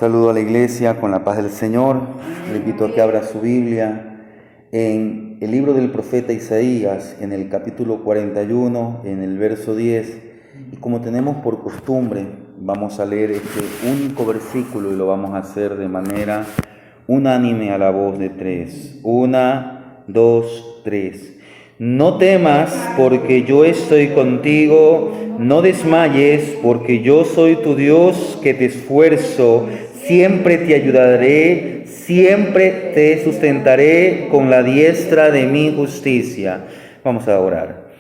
Saludo a la iglesia con la paz del Señor. Le invito a que abra su Biblia en el libro del profeta Isaías, en el capítulo 41, en el verso 10. Y como tenemos por costumbre, vamos a leer este único versículo y lo vamos a hacer de manera unánime a la voz de tres. 1, 2, 3. No temas, porque yo estoy contigo. No desmayes, porque yo soy tu Dios que te esfuerzo. Siempre te ayudaré, siempre te sustentaré con la diestra de mi justicia. Vamos a orar.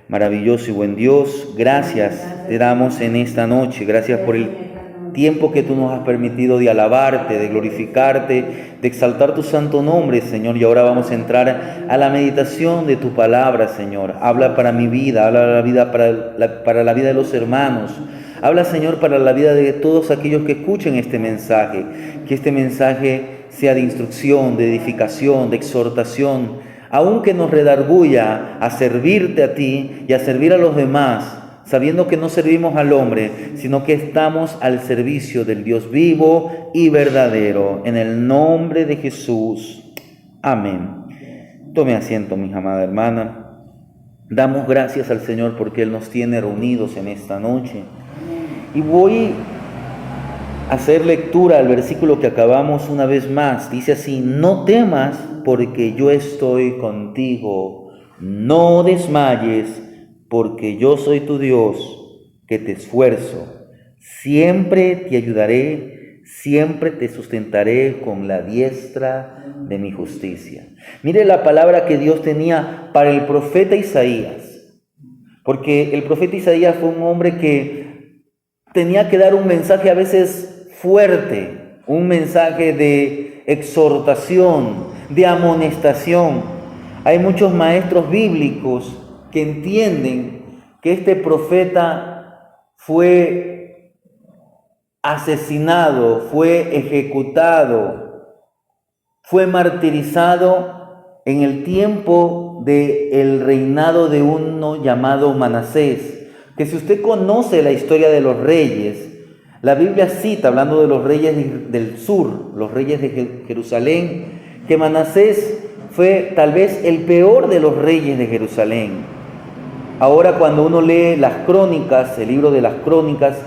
Maravilloso y buen Dios, gracias te damos en esta noche. Gracias por el tiempo que tú nos has permitido de alabarte, de glorificarte, de exaltar tu santo nombre, Señor. Y ahora vamos a entrar a la meditación de tu palabra, Señor. Habla para mi vida, habla para la vida de los hermanos. Habla, Señor, para la vida de todos aquellos que escuchen este mensaje. Que este mensaje sea de instrucción, de edificación, de exhortación, aunque nos redarguya a servirte a ti y a servir a los demás, sabiendo que no servimos al hombre, sino que estamos al servicio del Dios vivo y verdadero. En el nombre de Jesús. Amén. Tome asiento, mi amada hermana. Damos gracias al Señor porque Él nos tiene reunidos en esta noche. Y voy a hacer lectura al versículo que acabamos una vez más. Dice así: no temas, porque yo estoy contigo. No desmayes, porque yo soy tu Dios, que te esfuerzo. Siempre te ayudaré, siempre te sustentaré con la diestra de mi justicia. Mire la palabra que Dios tenía para el profeta Isaías, porque el profeta Isaías fue un hombre que tenía que dar un mensaje a veces fuerte, un mensaje de exhortación, de amonestación. Hay muchos maestros bíblicos que entienden que este profeta fue asesinado, fue ejecutado, fue martirizado en el tiempo del reinado de uno llamado Manasés, que si usted conoce la historia de los reyes, la Biblia cita, hablando de los reyes del sur, los reyes de Jerusalén, que Manasés fue tal vez el peor de los reyes de Jerusalén. Ahora cuando uno lee las crónicas, el libro de las crónicas,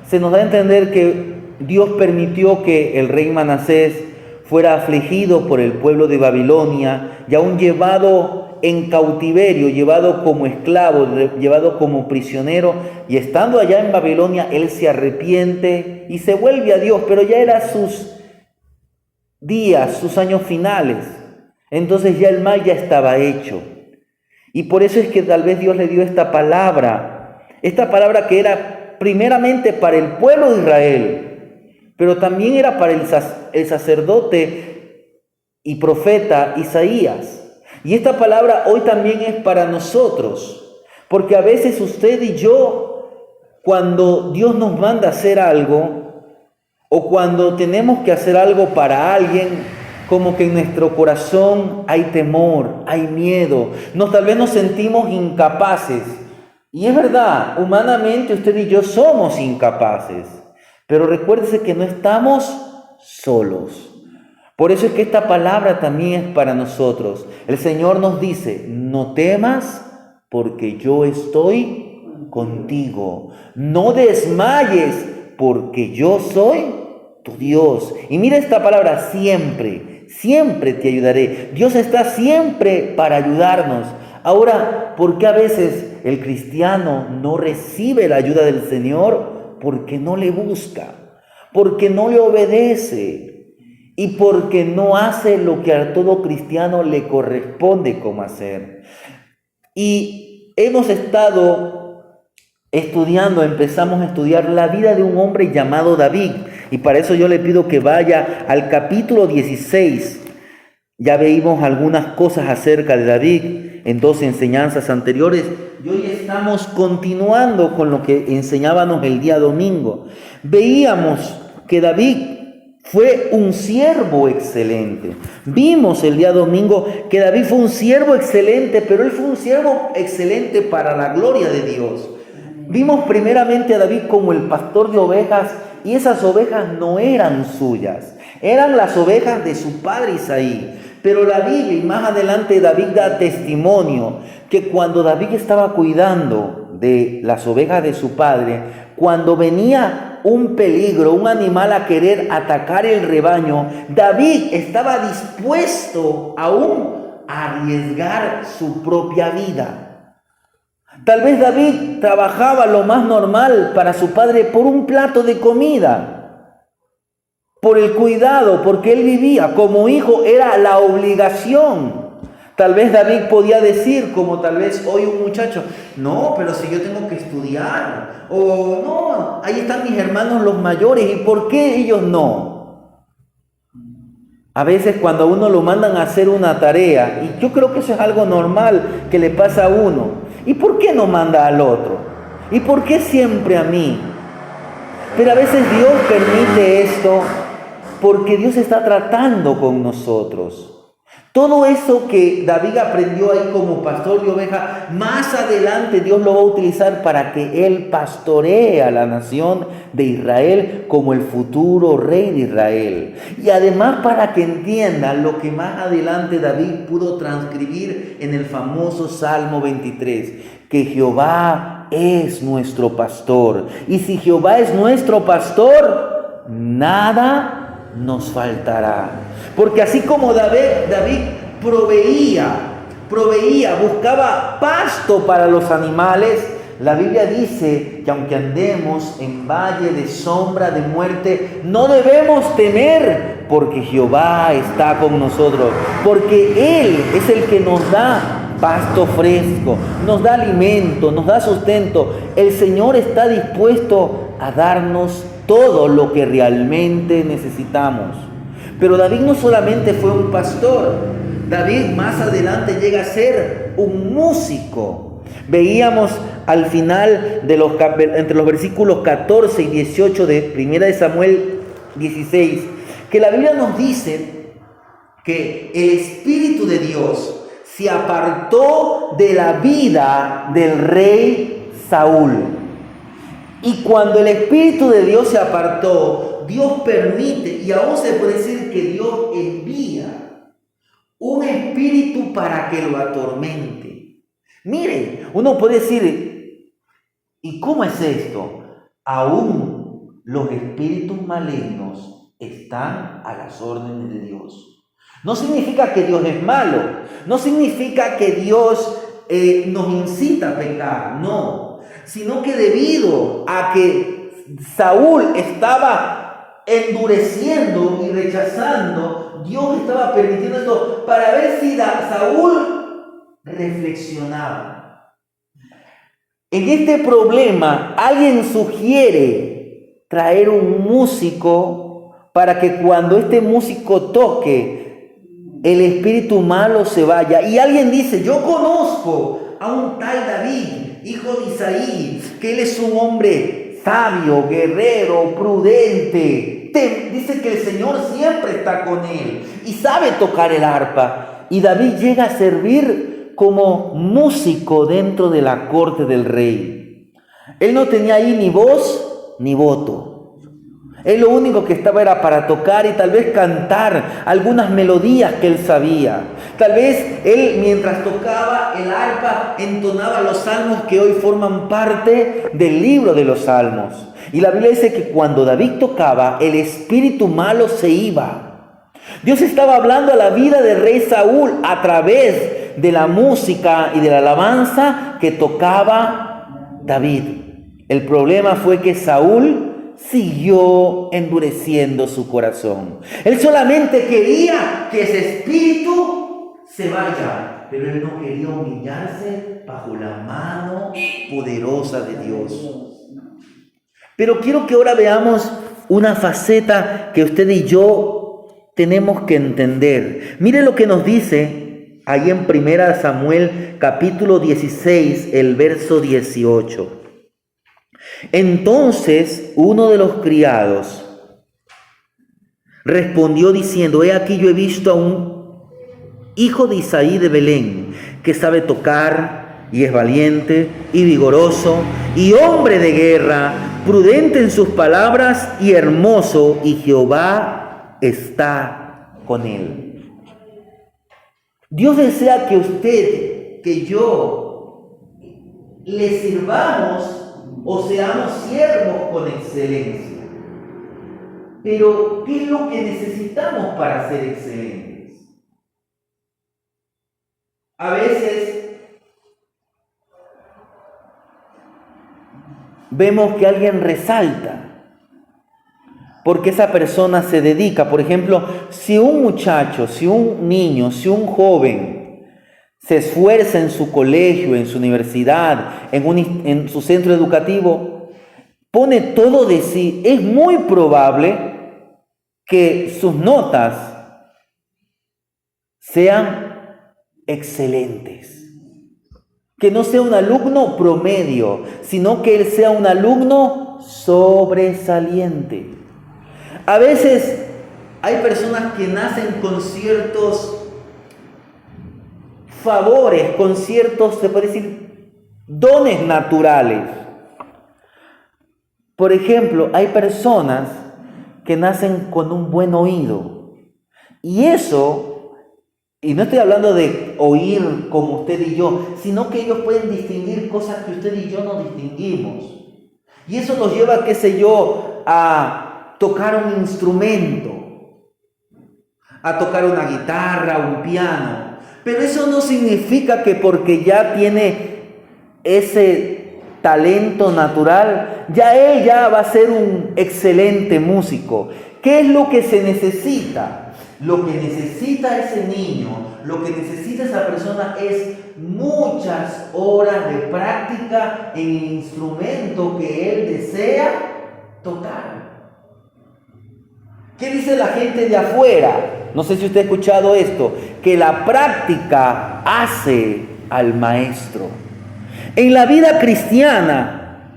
se nos da a entender que Dios permitió que el rey Manasés fuera afligido por el pueblo de Babilonia y aún llevado en cautiverio, llevado como esclavo, llevado como prisionero, y estando allá en Babilonia, él se arrepiente y se vuelve a Dios, pero ya eran sus días, sus años finales. Entonces ya el mal ya estaba hecho. Y por eso es que tal vez Dios le dio esta palabra que era primeramente para el pueblo de Israel, pero también era para el sacerdote y profeta Isaías. Y esta palabra hoy también es para nosotros, porque a veces usted y yo, cuando Dios nos manda a hacer algo, o cuando tenemos que hacer algo para alguien, como que en nuestro corazón hay temor, hay miedo, tal vez nos sentimos incapaces. Y es verdad, humanamente usted y yo somos incapaces, pero recuérdese que no estamos solos. Por eso es que esta palabra también es para nosotros. El Señor nos dice: no temas, porque yo estoy contigo. No desmayes, porque yo soy tu Dios. Y mira esta palabra: siempre, siempre te ayudaré. Dios está siempre para ayudarnos. Ahora, ¿por qué a veces el cristiano no recibe la ayuda del Señor? Porque no le busca, porque no le obedece. Y porque no hace lo que a todo cristiano le corresponde como hacer. Y hemos estado empezamos a estudiar la vida de un hombre llamado David. Y para eso yo le pido que vaya al capítulo 16. Ya veíamos algunas cosas acerca de David en 2 enseñanzas anteriores. Y hoy estamos continuando con lo que enseñábamos el día domingo. Veíamos que David fue un siervo excelente. Vimos el día domingo que David fue un siervo excelente, pero él fue un siervo excelente para la gloria de Dios. Vimos primeramente a David como el pastor de ovejas y esas ovejas no eran suyas, eran las ovejas de su padre Isaí. Pero la Biblia, y más adelante David da testimonio, que cuando David estaba cuidando de las ovejas de su padre, cuando venía un peligro, un animal a querer atacar el rebaño, David estaba dispuesto aún a arriesgar su propia vida. Tal vez David trabajaba lo más normal para su padre por un plato de comida, por el cuidado, porque él vivía como hijo, era la obligación. Tal vez David podía decir, como tal vez hoy un muchacho, no, pero si yo tengo que estudiar, o no, ahí están mis hermanos los mayores, ¿y por qué ellos no? A veces cuando a uno lo mandan a hacer una tarea, y yo creo que eso es algo normal que le pasa a uno, ¿y por qué no manda al otro? ¿Y por qué siempre a mí? Pero a veces Dios permite esto porque Dios está tratando con nosotros. Todo eso que David aprendió ahí como pastor de oveja, más adelante Dios lo va a utilizar para que él pastoree a la nación de Israel como el futuro rey de Israel. Y además para que entiendan lo que más adelante David pudo transcribir en el famoso Salmo 23, que Jehová es nuestro pastor. Y si Jehová es nuestro pastor, nada nos faltará. Porque así como David proveía, buscaba pasto para los animales, la Biblia dice que aunque andemos en valle de sombra de muerte, no debemos temer, porque Jehová está con nosotros, porque Él es el que nos da pasto fresco, nos da alimento, nos da sustento. El Señor está dispuesto a darnos todo lo que realmente necesitamos. Pero David no solamente fue un pastor, David más adelante llega a ser un músico. Veíamos al final entre los versículos 14 y 18 de 1 de Samuel 16, que la Biblia nos dice que el Espíritu de Dios se apartó de la vida del rey Saúl. Y cuando el Espíritu de Dios se apartó, Dios permite, y aún se puede decir que Dios envía un espíritu para que lo atormente. Mire, uno puede decir, ¿y cómo es esto? Aún los espíritus malignos están a las órdenes de Dios. No significa que Dios es malo, no significa que Dios nos incita a pecar, no, sino que debido a que Saúl estaba endureciendo y rechazando, Dios estaba permitiendo esto para ver si Saúl reflexionaba. En este problema, alguien sugiere traer un músico para que cuando este músico toque, el espíritu malo se vaya. Y alguien dice, yo conozco a un tal David, hijo de Isaí, que él es un hombre sabio, guerrero, prudente. Dice que el Señor siempre está con él y sabe tocar el arpa. Y David llega a servir como músico dentro de la corte del rey. Él no tenía ahí ni voz ni voto. Él lo único que estaba era para tocar y tal vez cantar algunas melodías que él sabía. Tal vez él, mientras tocaba el arpa, entonaba los salmos que hoy forman parte del libro de los salmos. Y la Biblia dice que cuando David tocaba, el espíritu malo se iba. Dios estaba hablando a la vida del rey Saúl a través de la música y de la alabanza que tocaba David. El problema fue que Saúl siguió endureciendo su corazón. Él solamente quería que ese espíritu se vaya, pero él no quería humillarse bajo la mano poderosa de Dios. Pero quiero que ahora veamos una faceta que usted y yo tenemos que entender. Mire lo que nos dice ahí en 1 Samuel capítulo 16, el verso 18. Entonces uno de los criados respondió diciendo, he aquí yo he visto a un hijo de Isaí de Belén, que sabe tocar y es valiente y vigoroso y hombre de guerra, prudente en sus palabras y hermoso, y Jehová está con él. Dios desea que usted, que yo, le sirvamos o seamos siervos con excelencia. Pero, ¿qué es lo que necesitamos para ser excelentes? A veces vemos que alguien resalta porque esa persona se dedica. Por ejemplo, si un muchacho, si un niño, si un joven se esfuerza en su colegio, en su universidad, en su centro educativo, pone todo de sí, es muy probable que sus notas sean excelentes. Que no sea un alumno promedio, sino que él sea un alumno sobresaliente. A veces hay personas que nacen con ciertos favores, con ciertos, se puede decir, dones naturales. Por ejemplo, hay personas que nacen con un buen oído. Y eso, y no estoy hablando de oír como usted y yo, sino que ellos pueden distinguir cosas que usted y yo no distinguimos. Y eso nos lleva, qué sé yo, a tocar un instrumento, a tocar una guitarra, un piano. Pero eso no significa que porque ya tiene ese talento natural, ya va a ser un excelente músico. ¿Qué es lo que se necesita? Lo que necesita ese niño, lo que necesita esa persona es muchas horas de práctica en el instrumento que él desea tocar. ¿Qué dice la gente de afuera? No sé si usted ha escuchado esto, que la práctica hace al maestro. En la vida cristiana,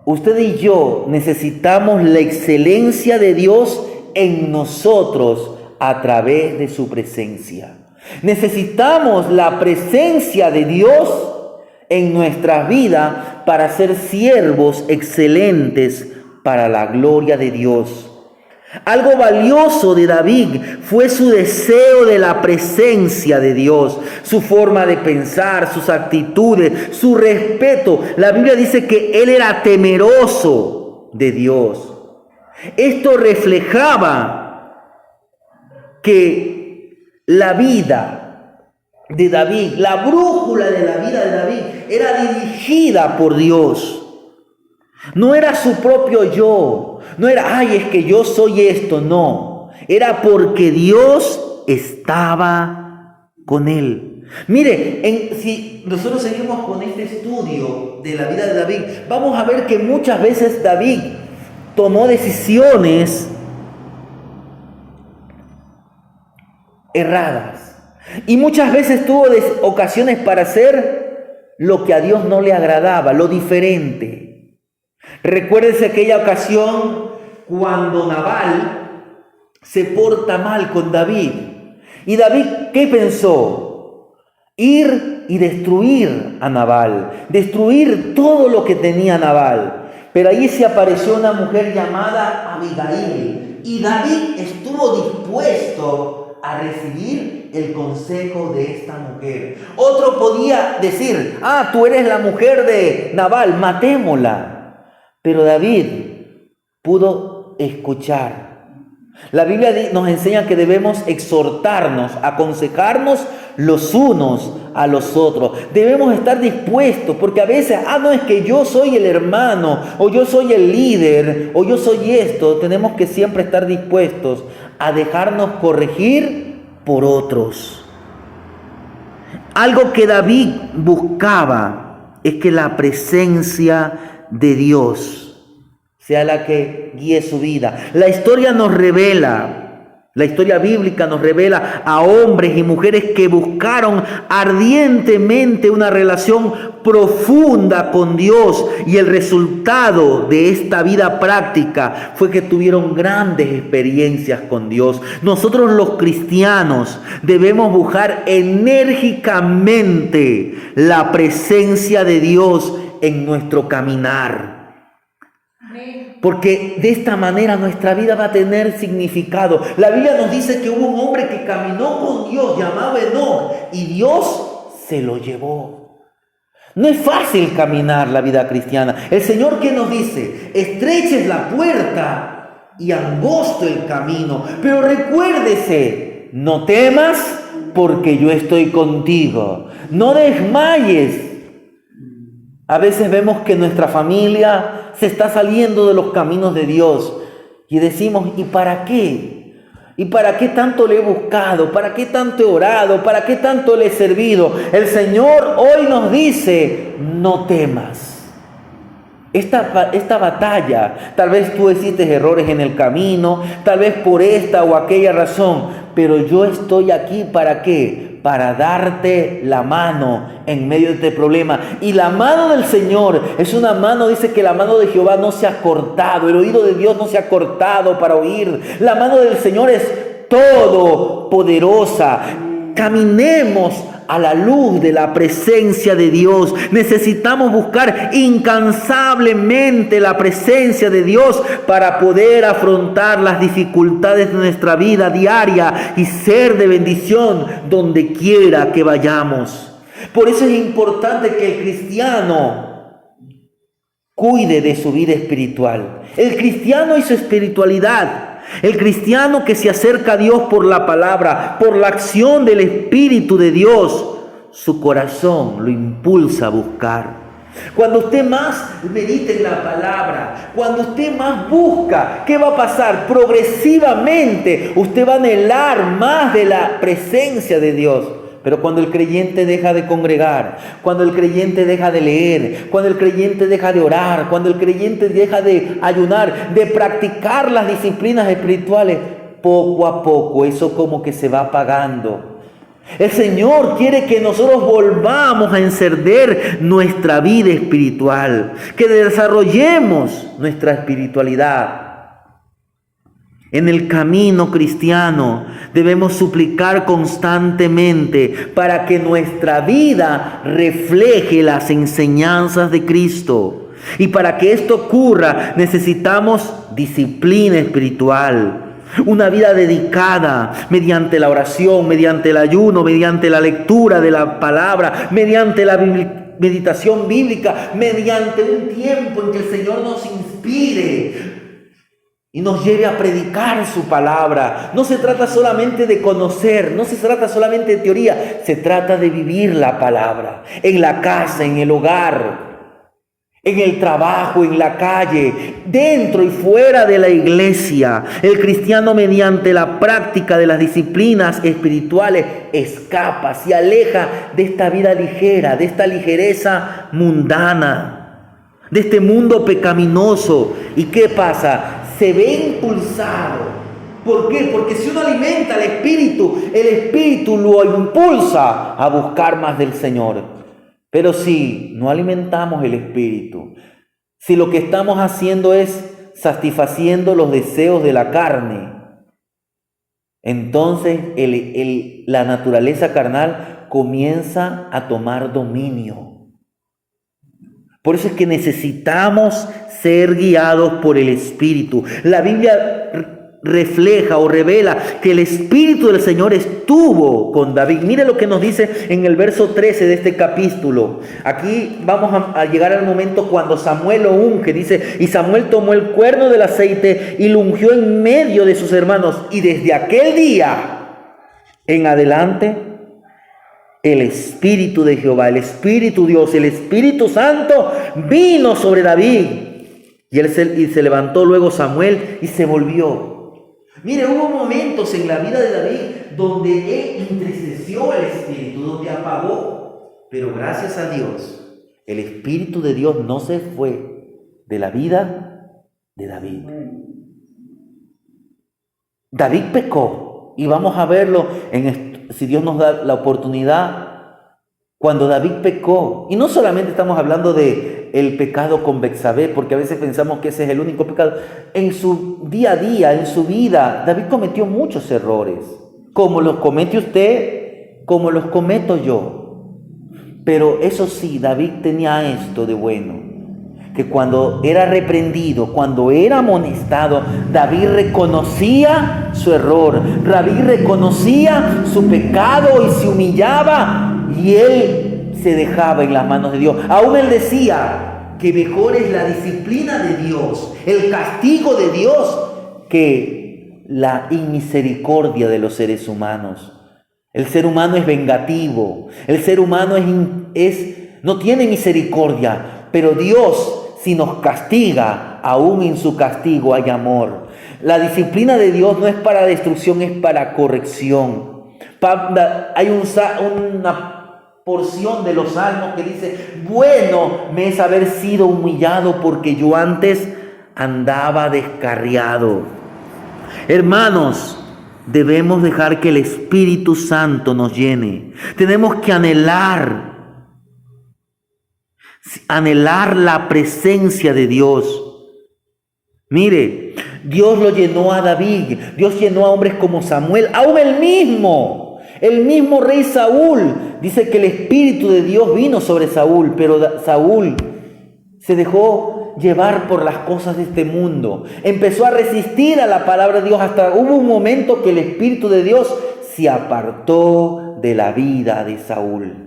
usted y yo necesitamos la excelencia de Dios en nosotros a través de su presencia. Necesitamos la presencia de Dios en nuestras vidas para ser siervos excelentes para la gloria de Dios. Algo valioso de David fue su deseo de la presencia de Dios, su forma de pensar, sus actitudes, su respeto. La Biblia dice que él era temeroso de Dios. Esto reflejaba que la vida de David, la brújula de la vida de David, era dirigida por Dios. No era su propio yo. No era, ay, es que yo soy esto. No. Era porque Dios estaba con él. Mire, si nosotros seguimos con este estudio de la vida de David, vamos a ver que muchas veces David tomó decisiones erradas. Y muchas veces tuvo ocasiones para hacer lo que a Dios no le agradaba, lo diferente. Recuérdese aquella ocasión cuando Nabal se porta mal con David. Y David, ¿qué pensó? Ir y destruir a Nabal, destruir todo lo que tenía Nabal. Pero ahí se apareció una mujer llamada Abigail. Y David estuvo dispuesto a recibir el consejo de esta mujer. Otro podía decir, tú eres la mujer de Nabal, matémosla. Pero David pudo escuchar. La Biblia nos enseña que debemos exhortarnos, aconsejarnos los unos a los otros. Debemos estar dispuestos, porque a veces, no es que yo soy el hermano, o yo soy el líder, o yo soy esto. Tenemos que siempre estar dispuestos a dejarnos corregir por otros. Algo que David buscaba es que la presencia de Dios sea la que guíe su vida. La historia bíblica nos revela a hombres y mujeres que buscaron ardientemente una relación profunda con Dios, y el resultado de esta vida práctica fue que tuvieron grandes experiencias con Dios. Nosotros los cristianos debemos buscar enérgicamente la presencia de Dios en nuestro caminar. Porque de esta manera nuestra vida va a tener significado. La Biblia nos dice que hubo un hombre que caminó con Dios llamado Enoc y Dios se lo llevó. No es fácil caminar la vida cristiana. El Señor, ¿qué nos dice? Estrecha es la puerta y angosto el camino. Pero recuérdese, no temas porque yo estoy contigo. No desmayes. A veces vemos que nuestra familia se está saliendo de los caminos de Dios y decimos, ¿y para qué? ¿Y para qué tanto le he buscado? ¿Para qué tanto he orado? ¿Para qué tanto le he servido? El Señor hoy nos dice, no temas. Esta batalla, tal vez tú hiciste errores en el camino, tal vez por esta o aquella razón, pero yo estoy aquí ¿para qué? Para darte la mano en medio de este problema. Y la mano del Señor es una mano, dice que la mano de Jehová no se ha cortado, el oído de Dios no se ha cortado para oír. La mano del Señor es todopoderosa. Caminemos a la luz de la presencia de Dios. Necesitamos buscar incansablemente la presencia de Dios para poder afrontar las dificultades de nuestra vida diaria y ser de bendición donde quiera que vayamos. Por eso es importante que el cristiano cuide de su vida espiritual. El cristiano y su espiritualidad. El cristiano que se acerca a Dios por la palabra, por la acción del Espíritu de Dios, su corazón lo impulsa a buscar. Cuando usted más medita en la palabra, cuando usted más busca, ¿qué va a pasar? Progresivamente usted va a anhelar más de la presencia de Dios. Pero cuando el creyente deja de congregar, cuando el creyente deja de leer, cuando el creyente deja de orar, cuando el creyente deja de ayunar, de practicar las disciplinas espirituales, poco a poco eso como que se va apagando. El Señor quiere que nosotros volvamos a encender nuestra vida espiritual, que desarrollemos nuestra espiritualidad. En el camino cristiano debemos suplicar constantemente para que nuestra vida refleje las enseñanzas de Cristo. Y para que esto ocurra necesitamos disciplina espiritual. Una vida dedicada mediante la oración, mediante el ayuno, mediante la lectura de la palabra, mediante la meditación bíblica, mediante un tiempo en que el Señor nos inspire y nos lleve a predicar su palabra. No se trata solamente de conocer, no se trata solamente de teoría, se trata de vivir la palabra en la casa, en el hogar, en el trabajo, en la calle, dentro y fuera de la iglesia. El cristiano, mediante la práctica de las disciplinas espirituales, escapa, se aleja de esta vida ligera, de esta ligereza mundana, de este mundo pecaminoso. ¿Y qué pasa? Se ve impulsado. ¿Por qué? Porque si uno alimenta al Espíritu, el Espíritu lo impulsa a buscar más del Señor. Pero si no alimentamos el Espíritu, si lo que estamos haciendo es satisfaciendo los deseos de la carne, entonces la naturaleza carnal comienza a tomar dominio. Por eso es que necesitamos ser guiados por el Espíritu. La Biblia refleja o revela que el Espíritu del Señor estuvo con David. Mire lo que nos dice en el verso 13 de este capítulo. Aquí vamos a llegar al momento cuando Samuel lo unge. Dice, y Samuel tomó el cuerno del aceite y lo ungió en medio de sus hermanos. Y desde aquel día en adelante, el Espíritu de Jehová, el Espíritu Dios, el Espíritu Santo vino sobre David. Y se levantó luego Samuel y se volvió. Mire, hubo momentos en la vida de David donde él entristeció el Espíritu, donde apagó. Pero gracias a Dios, el Espíritu de Dios no se fue de la vida de David. David pecó y vamos a verlo si Dios nos da la oportunidad. Cuando David pecó, y no solamente estamos hablando de el pecado con Betsabé, porque a veces pensamos que ese es el único pecado. En su día a día, en su vida, David cometió muchos errores, como los comete usted, como los cometo yo. Pero eso sí, David tenía esto de bueno, que cuando era reprendido, cuando era amonestado, David reconocía su error, David reconocía su pecado y se humillaba y él se dejaba en las manos de Dios. Aún él decía que mejor es la disciplina de Dios, el castigo de Dios, que la inmisericordia de los seres humanos. El ser humano es vengativo, el ser humano no tiene misericordia, pero Dios, si nos castiga, aún en su castigo hay amor. La disciplina de Dios no es para destrucción, es para corrección. Hay una porción de los salmos que dice: bueno me es haber sido humillado, porque yo antes andaba descarriado. Hermanos, debemos dejar que el Espíritu Santo nos llene. Tenemos que anhelar la presencia de Dios. Mire, Dios lo llenó a David, Dios llenó a hombres como Samuel, aún el mismo rey Saúl. Dice que el Espíritu de Dios vino sobre Saúl, pero Saúl se dejó llevar por las cosas de este mundo. Empezó a resistir a la palabra de Dios, hasta hubo un momento que el Espíritu de Dios se apartó de la vida de Saúl.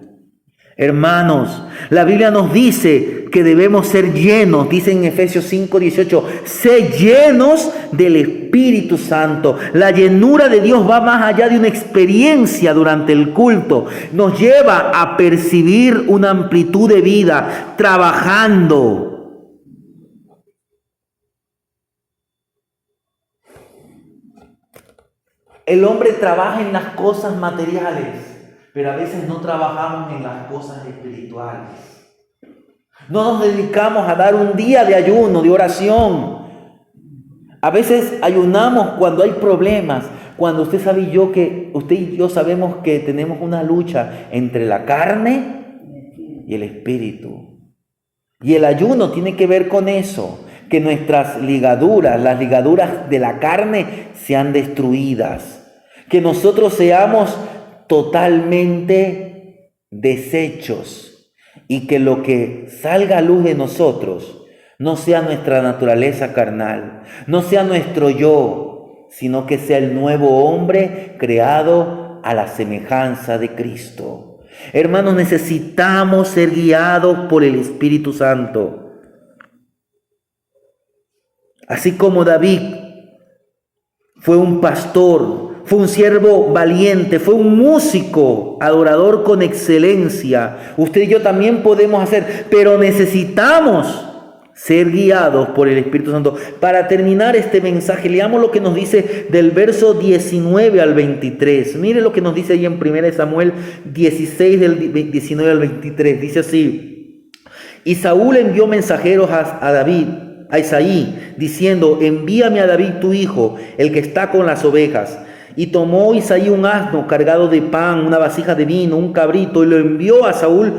Hermanos, la Biblia nos dice que debemos ser llenos, dice en Efesios 5:18, sé llenos del Espíritu Santo. La llenura de Dios va más allá de una experiencia durante el culto. Nos lleva a percibir una amplitud de vida trabajando. El hombre trabaja en las cosas materiales, pero a veces no trabajamos en las cosas espirituales. No nos dedicamos a dar un día de ayuno, de oración. A veces ayunamos cuando hay problemas, cuando usted y yo sabemos que tenemos una lucha entre la carne y el espíritu. Y el ayuno tiene que ver con eso, que nuestras ligaduras, las ligaduras de la carne, sean destruidas. Que nosotros seamos totalmente deshechos y que lo que salga a luz de nosotros no sea nuestra naturaleza carnal, no sea nuestro yo, sino que sea el nuevo hombre creado a la semejanza de Cristo. Hermanos, necesitamos ser guiados por el Espíritu Santo. Así como David fue un pastor, fue un siervo valiente, fue un músico, adorador con excelencia. Usted y yo también podemos hacer, pero necesitamos ser guiados por el Espíritu Santo. Para terminar este mensaje, leamos lo que nos dice del verso 19 al 23. Mire lo que nos dice ahí en 1 Samuel 16, del 19 al 23. Dice así: y Saúl envió mensajeros a Isaí, diciendo: envíame a David tu hijo, el que está con las ovejas. Y tomó Isaí un asno cargado de pan, una vasija de vino, un cabrito, y lo envió a Saúl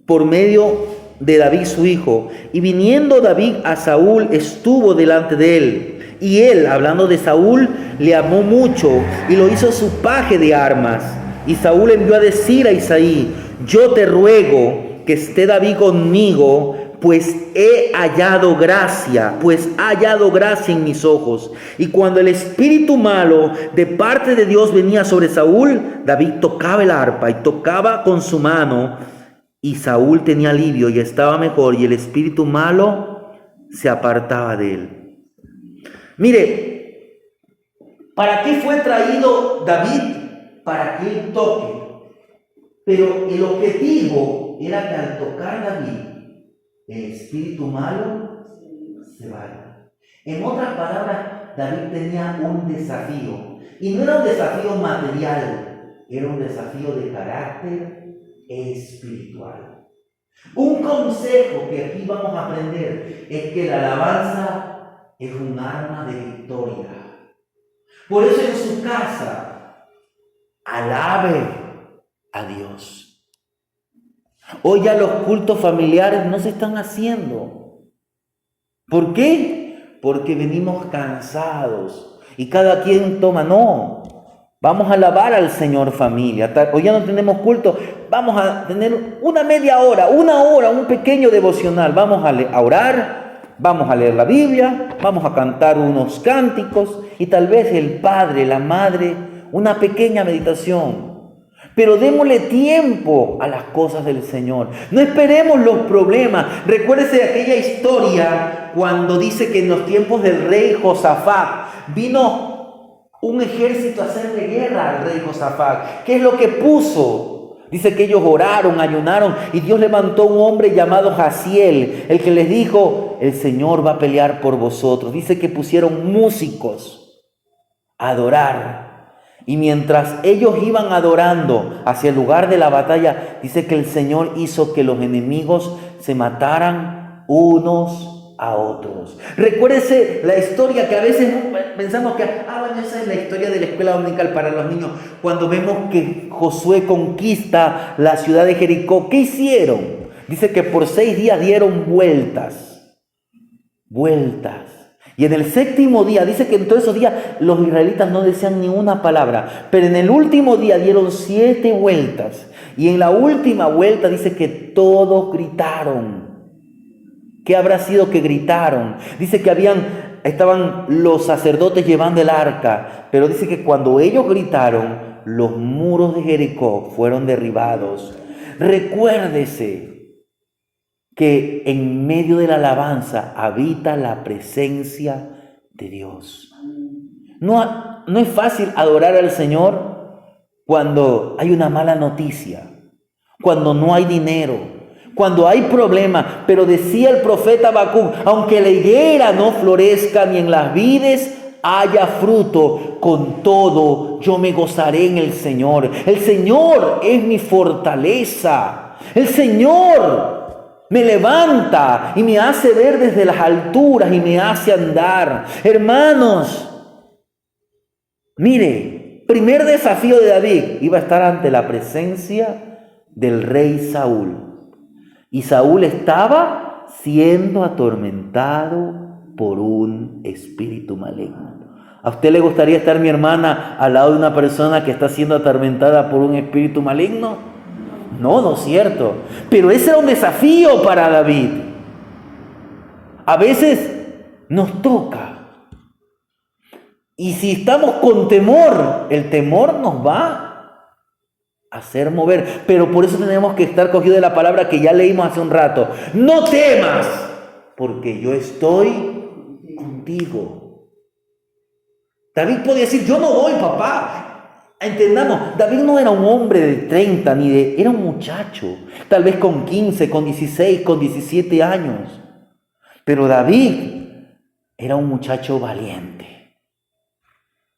por medio de David su hijo. Y viniendo David a Saúl, estuvo delante de él. Y él, hablando de Saúl, le amó mucho y lo hizo su paje de armas. Y Saúl envió a decir a Isaí: yo te ruego que esté David conmigo, pues ha hallado gracia en mis ojos. Y cuando el espíritu malo de parte de Dios venía sobre Saúl, David tocaba el arpa y tocaba con su mano, y Saúl tenía alivio y estaba mejor, y el espíritu malo se apartaba de él. Mire, ¿para qué fue traído David? Para que él toque. Pero el objetivo era que al tocar David, el espíritu malo se vaya. En otras palabras, David tenía un desafío. Y no era un desafío material, era un desafío de carácter espiritual. Un consejo que aquí vamos a aprender es que la alabanza es un arma de victoria. Por eso en su casa, alabe a Dios. Hoy ya los cultos familiares no se están haciendo. ¿Por qué? Porque venimos cansados y cada quien toma. No. Vamos a alabar al Señor, familia. Hoy ya no tenemos culto. Vamos a tener una media hora, una hora, un pequeño devocional. Vamos a orar, vamos a leer la Biblia, vamos a cantar unos cánticos y tal vez el padre, la madre, una pequeña meditación. Pero démosle tiempo a las cosas del Señor. No esperemos los problemas. Recuérdese de aquella historia cuando dice que en los tiempos del rey Josafat vino un ejército a hacerle guerra al rey Josafat. ¿Qué es lo que puso? Dice que ellos oraron, ayunaron y Dios levantó un hombre llamado Jaziel, el que les dijo, el Señor va a pelear por vosotros. Dice que pusieron músicos a adorar. Y mientras ellos iban adorando hacia el lugar de la batalla, dice que el Señor hizo que los enemigos se mataran unos a otros. Recuérdese la historia que a veces pensamos que, bueno, esa es la historia de la escuela dominical para los niños. Cuando vemos que Josué conquista la ciudad de Jericó, ¿qué hicieron? Dice que por 6 días dieron vueltas. Y en el 7º día, dice que en todos esos días los israelitas no decían ni una palabra, pero en el último día dieron 7 vueltas. Y en la última vuelta dice que todos gritaron. ¿Qué habrá sido que gritaron? Dice que estaban los sacerdotes llevando el arca, pero dice que cuando ellos gritaron, los muros de Jericó fueron derribados. Recuérdese que en medio de la alabanza habita la presencia de Dios. No es fácil adorar al Señor cuando hay una mala noticia, cuando no hay dinero, cuando hay problemas. Pero decía el profeta Habacuc, aunque la higuera no florezca ni en las vides haya fruto, con todo yo me gozaré en el Señor. El Señor es mi fortaleza. El Señor me levanta y me hace ver desde las alturas y me hace andar. Hermanos, mire, primer desafío de David, iba a estar ante la presencia del rey Saúl. Y Saúl estaba siendo atormentado por un espíritu maligno. ¿A usted le gustaría estar, mi hermana, al lado de una persona que está siendo atormentada por un espíritu maligno? No es cierto. Pero ese era un desafío para David. A veces nos toca. Y si estamos con temor, el temor nos va a hacer mover. Pero por eso tenemos que estar cogidos de la palabra que ya leímos hace un rato. No temas, porque yo estoy contigo. David podía decir, yo no voy, papá. Entendamos, David no era un hombre de 30, era un muchacho, tal vez con 15, con 16, con 17 años. Pero David era un muchacho valiente.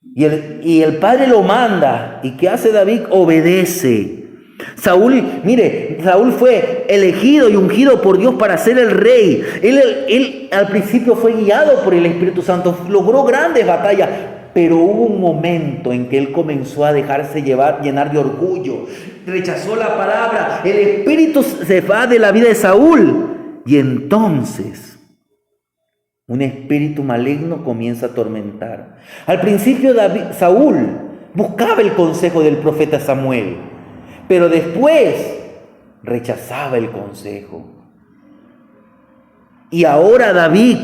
Y el padre lo manda. ¿Y qué hace David? Obedece. Saúl fue elegido y ungido por Dios para ser el rey. Él al principio fue guiado por el Espíritu Santo, logró grandes batallas. Pero hubo un momento en que él comenzó a dejarse llenar de orgullo. Rechazó la palabra. El espíritu se va de la vida de Saúl. Y entonces un espíritu maligno comienza a atormentar. Al principio Saúl buscaba el consejo del profeta Samuel. Pero después rechazaba el consejo. Y ahora David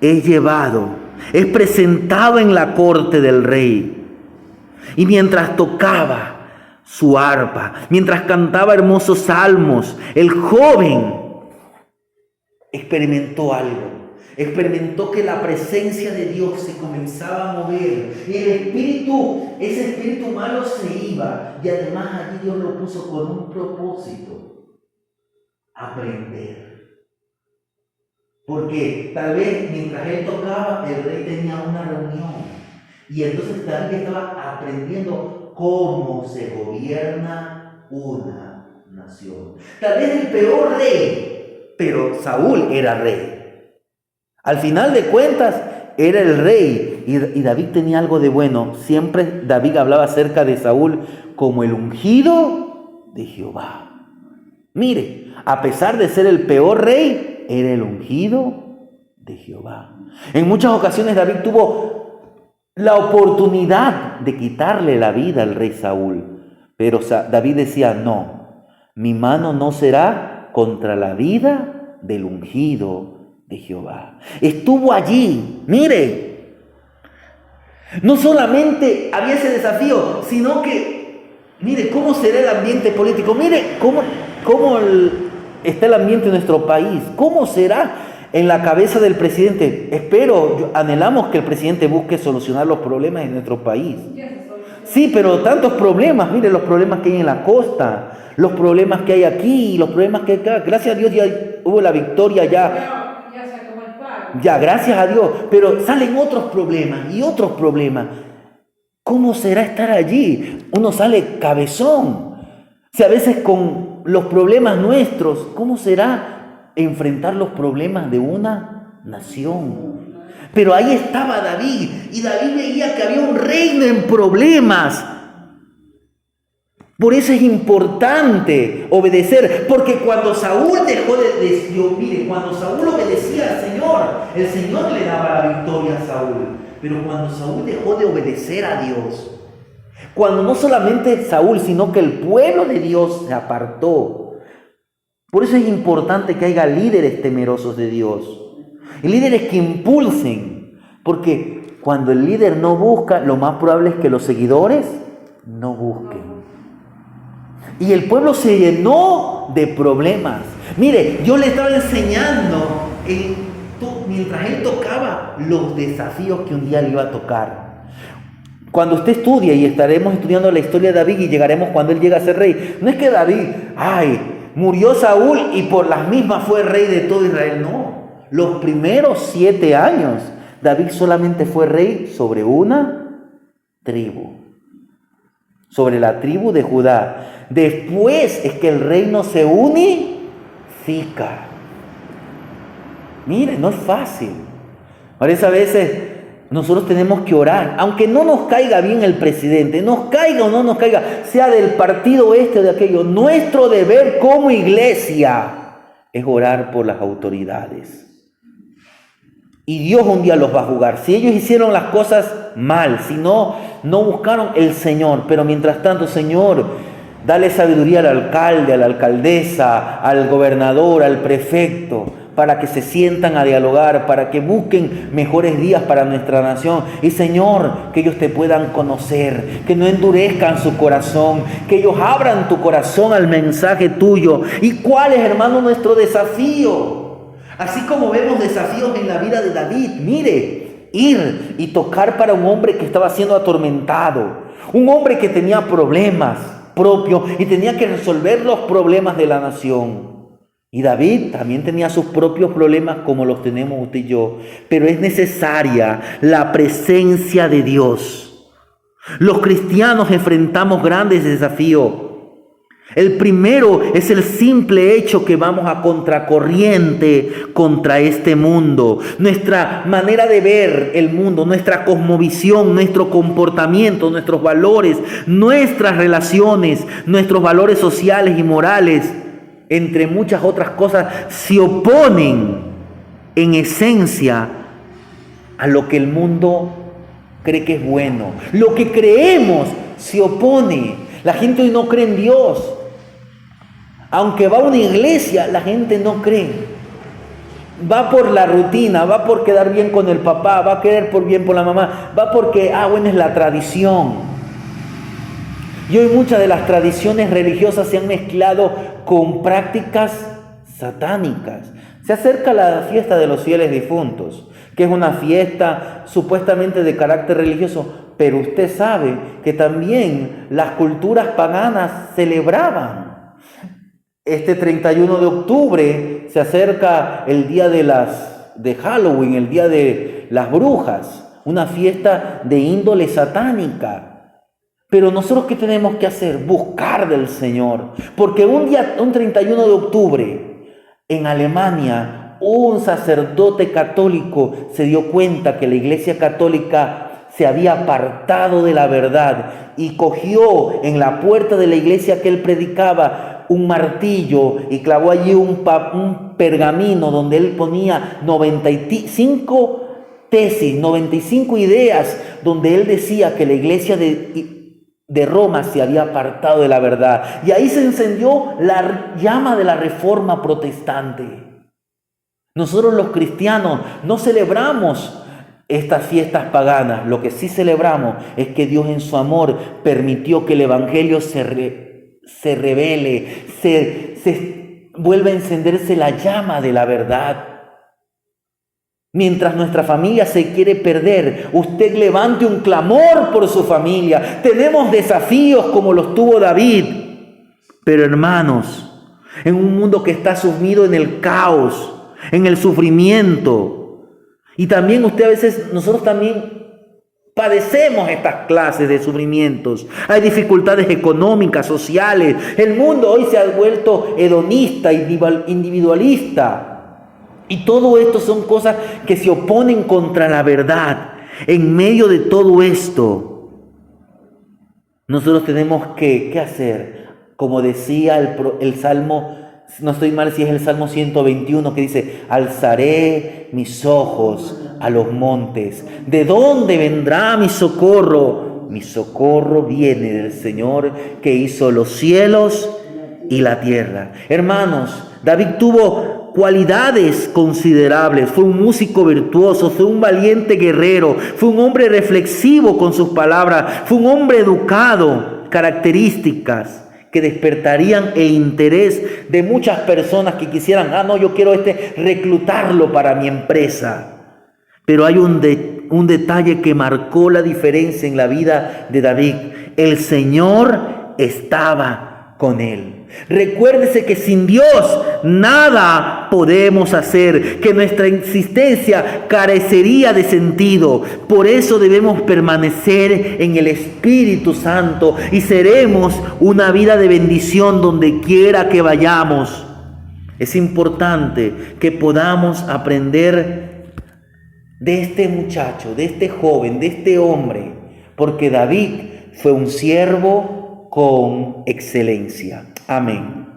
es presentado en la corte del rey. Y mientras tocaba su arpa, mientras cantaba hermosos salmos, el joven experimentó algo. Experimentó que la presencia de Dios se comenzaba a mover. Y ese espíritu malo se iba. Y además allí Dios lo puso con un propósito: aprender. Porque tal vez mientras él tocaba, el rey tenía una reunión. Y entonces David estaba aprendiendo cómo se gobierna una nación. Tal vez el peor rey, pero Saúl era rey. Al final de cuentas, era el rey. Y David tenía algo de bueno. Siempre David hablaba acerca de Saúl como el ungido de Jehová. Mire, a pesar de ser el peor rey, era el ungido de Jehová. En muchas ocasiones David tuvo la oportunidad de quitarle la vida al rey Saúl. Pero David decía, no, mi mano no será contra la vida del ungido de Jehová. Estuvo allí, mire, no solamente había ese desafío, sino que, mire, cómo será el ambiente político, mire cómo está el ambiente en nuestro país, cómo será en la cabeza del presidente. Anhelamos que el presidente busque solucionar los problemas en nuestro país. Sí, pero tantos problemas, mire los problemas que hay en la costa, los problemas que hay aquí, los problemas que hay acá. Gracias a Dios ya hubo la victoria ya. Ya se acabó el paro. Ya, gracias a Dios. Pero salen otros problemas y otros problemas. ¿Cómo será estar allí? Uno sale cabezón. Si a veces con los problemas nuestros, ¿cómo será enfrentar los problemas de una nación? Pero ahí estaba David, y David veía que había un reino en problemas. Por eso es importante obedecer, porque cuando Saúl cuando Saúl obedecía al Señor, el Señor le daba la victoria a Saúl. Pero cuando Saúl dejó de obedecer a Dios, cuando no solamente Saúl, sino que el pueblo de Dios se apartó. Por eso es importante que haya líderes temerosos de Dios. Y líderes que impulsen, porque cuando el líder no busca, lo más probable es que los seguidores no busquen. Y el pueblo se llenó de problemas. Mire, yo le estaba enseñando, mientras él tocaba, los desafíos que un día le iba a tocar. Cuando usted estudia, y estaremos estudiando la historia de David y llegaremos cuando él llega a ser rey, no es que David, murió Saúl y por las mismas fue rey de todo Israel, no. Los primeros 7 años, David solamente fue rey sobre una tribu, sobre la tribu de Judá. Después es que el reino se unifica. Mire, no es fácil. Por eso a veces nosotros tenemos que orar, aunque no nos caiga bien el presidente, nos caiga o no nos caiga, sea del partido este o de aquello, nuestro deber como iglesia es orar por las autoridades. Y Dios un día los va a juzgar. Si ellos hicieron las cosas mal, si no buscaron el Señor. Pero mientras tanto, Señor, dale sabiduría al alcalde, a la alcaldesa, al gobernador, al prefecto, para que se sientan a dialogar, para que busquen mejores días para nuestra nación. Y Señor, que ellos te puedan conocer, que no endurezcan su corazón, que ellos abran tu corazón al mensaje tuyo. ¿Y cuál es, hermano, nuestro desafío? Así como vemos desafíos en la vida de David, mire, ir y tocar para un hombre que estaba siendo atormentado, un hombre que tenía problemas propios y tenía que resolver los problemas de la nación. Y David también tenía sus propios problemas como los tenemos usted y yo, pero es necesaria la presencia de Dios. Los cristianos enfrentamos grandes desafíos. El primero es el simple hecho que vamos a contracorriente contra este mundo. Nuestra manera de ver el mundo, nuestra cosmovisión, nuestro comportamiento, nuestros valores, nuestras relaciones, nuestros valores sociales y morales, entre muchas otras cosas, se oponen en esencia a lo que el mundo cree que es bueno. Lo que creemos se opone. La gente hoy no cree en Dios. Aunque va a una iglesia, la gente no cree. Va por la rutina, va por quedar bien con el papá, va a querer por bien por la mamá, va porque, es la tradición. Y hoy muchas de las tradiciones religiosas se han mezclado con prácticas satánicas. Se acerca la fiesta de los fieles difuntos, que es una fiesta supuestamente de carácter religioso, pero usted sabe que también las culturas paganas celebraban. Este 31 de octubre se acerca el día de Halloween, el día de las brujas, una fiesta de índole satánica. Pero nosotros, ¿qué tenemos que hacer? Buscar del Señor. Porque un 31 de octubre, en Alemania, un sacerdote católico se dio cuenta que la Iglesia Católica se había apartado de la verdad y cogió en la puerta de la iglesia que él predicaba un martillo y clavó allí un pergamino donde él ponía 95 tesis, 95 ideas, donde él decía que la iglesia de Roma se había apartado de la verdad. Y ahí se encendió la llama de la reforma protestante. Nosotros los cristianos no celebramos estas fiestas paganas. Lo que sí celebramos es que Dios en su amor permitió que el evangelio se revele, se vuelva a encenderse la llama de la verdad. Mientras nuestra familia se quiere perder, usted levante un clamor por su familia. Tenemos desafíos como los tuvo David. Pero hermanos, en un mundo que está sumido en el caos, en el sufrimiento, y también nosotros también padecemos estas clases de sufrimientos. Hay dificultades económicas, sociales. El mundo hoy se ha vuelto hedonista, individualista. Y todo esto son cosas que se oponen contra la verdad. En medio de todo esto, nosotros tenemos ¿qué hacer? Como decía el Salmo, no estoy mal si es el Salmo 121, que dice: alzaré mis ojos a los montes. ¿De dónde vendrá mi socorro? Mi socorro viene del Señor que hizo los cielos y la tierra. Hermanos, David tuvo cualidades considerables. Fue un músico virtuoso, fue un valiente guerrero, fue un hombre reflexivo con sus palabras, fue un hombre educado, características que despertarían el interés de muchas personas que quisieran, yo quiero reclutarlo para mi empresa. Pero hay un detalle que marcó la diferencia en la vida de David. El Señor estaba con él. Recuérdese que sin Dios nada podemos hacer, que nuestra existencia carecería de sentido. Por eso debemos permanecer en el Espíritu Santo y seremos una vida de bendición donde quiera que vayamos. Es importante que podamos aprender de este muchacho, de este joven, de este hombre, porque David fue un siervo con excelencia. Amén.